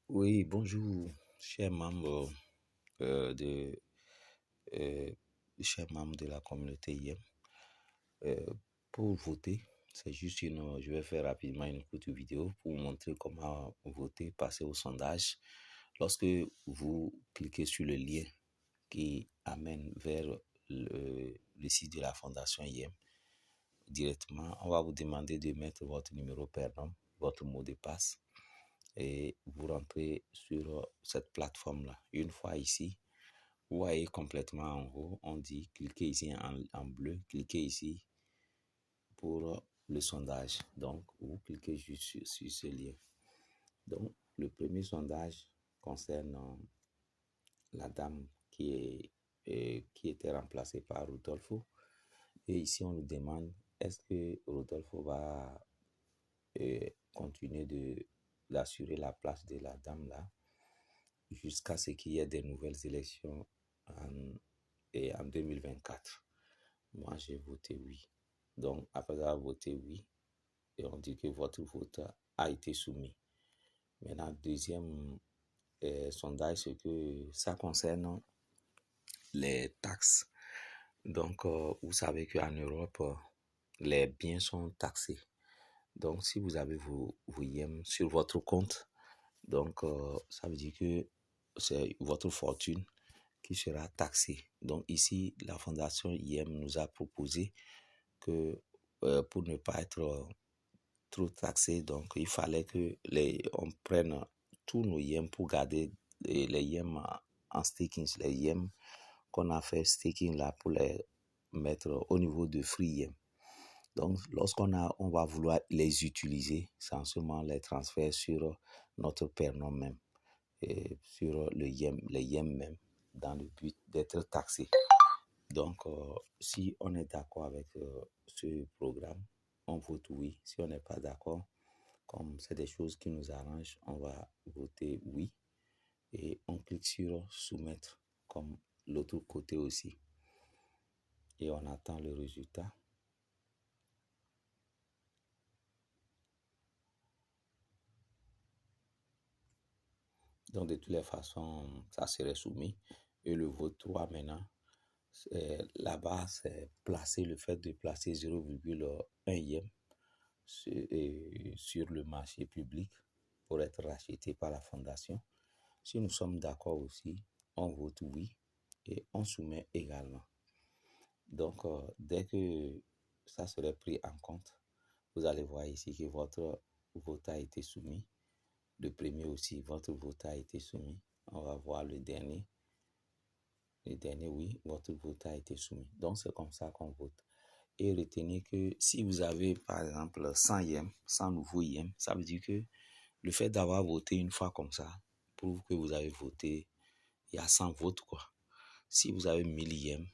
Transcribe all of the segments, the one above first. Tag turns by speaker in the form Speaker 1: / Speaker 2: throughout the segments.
Speaker 1: Oui, bonjour, chers membres de euh, chers membres de la communauté IEM. Pour voter, c'est juste je vais faire rapidement une courte vidéo pour vous montrer comment voter, passer au sondage. Lorsque vous cliquez sur le lien qui amène vers le site de la Fondation IEM, directement, on va vous demander de mettre votre numéro PERNOM, votre mot de passe, et vous rentrez sur cette plateforme-là. Une fois ici, vous voyez complètement en haut, on dit cliquez ici en bleu, cliquez ici pour le sondage. Donc, vous cliquez juste sur ce lien. Donc, le premier sondage concerne la dame qui était remplacée par Rodolfo. Et ici, on nous demande, est-ce que Rodolfo va continuer d'assurer la place de la dame là jusqu'à ce qu'il y ait des nouvelles élections en 2024. Moi, j'ai voté oui. Donc, après avoir voté oui, et on dit que votre vote a été soumis. Maintenant, deuxième sondage, c'est que ça concerne les taxes. Donc, vous savez qu'en Europe, les biens sont taxés. Donc, si vous avez vos IEM sur votre compte, donc ça veut dire que c'est votre fortune qui sera taxée. Donc ici, la Fondation IEM nous a proposé que pour ne pas être trop taxé, donc il fallait que on prenne tous nos IEM pour garder les IEM en staking, les IEM qu'on a fait staking là pour les mettre au niveau de free IEM. Donc, on va vouloir les utiliser, c'est en ce moment les transferts sur notre PERNOM même, et sur les IEM même, dans le but d'être taxé. Donc, si on est d'accord avec ce programme, on vote oui. Si on n'est pas d'accord, comme c'est des choses qui nous arrangent, on va voter oui. Et on clique sur soumettre, comme l'autre côté aussi. Et on attend le résultat. Donc, de toutes les façons, ça serait soumis. Et le vote 3 maintenant, là-bas, c'est placer le fait de placer 0,1 IEM sur le marché public pour être racheté par la fondation. Si nous sommes d'accord aussi, on vote oui et on soumet également. Donc, dès que ça serait pris en compte, vous allez voir ici que votre vote a été soumis. Le premier aussi, votre vote a été soumis. On va voir le dernier. Le dernier, oui, votre vote a été soumis. Donc, c'est comme ça qu'on vote. Et retenez que si vous avez, par exemple, 100 IEM, 100 nouveaux IEM, ça veut dire que le fait d'avoir voté une fois comme ça prouve que vous avez voté, il y a 100 votes, quoi. Si vous avez 1000 IEM,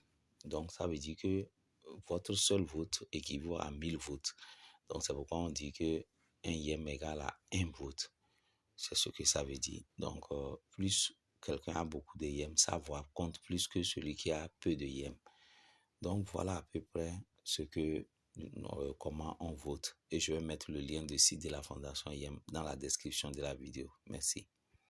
Speaker 1: donc ça veut dire que votre seul vote équivaut à 1000 votes. Donc, c'est pourquoi on dit que 1 IEM égale à 1 vote. C'est ce que ça veut dire. Donc, plus quelqu'un a beaucoup de IEM, sa voix compte plus que celui qui a peu de IEM. Donc, voilà à peu près comment on vote. Et je vais mettre le lien de site de la Fondation IEM dans la description de la vidéo. Merci.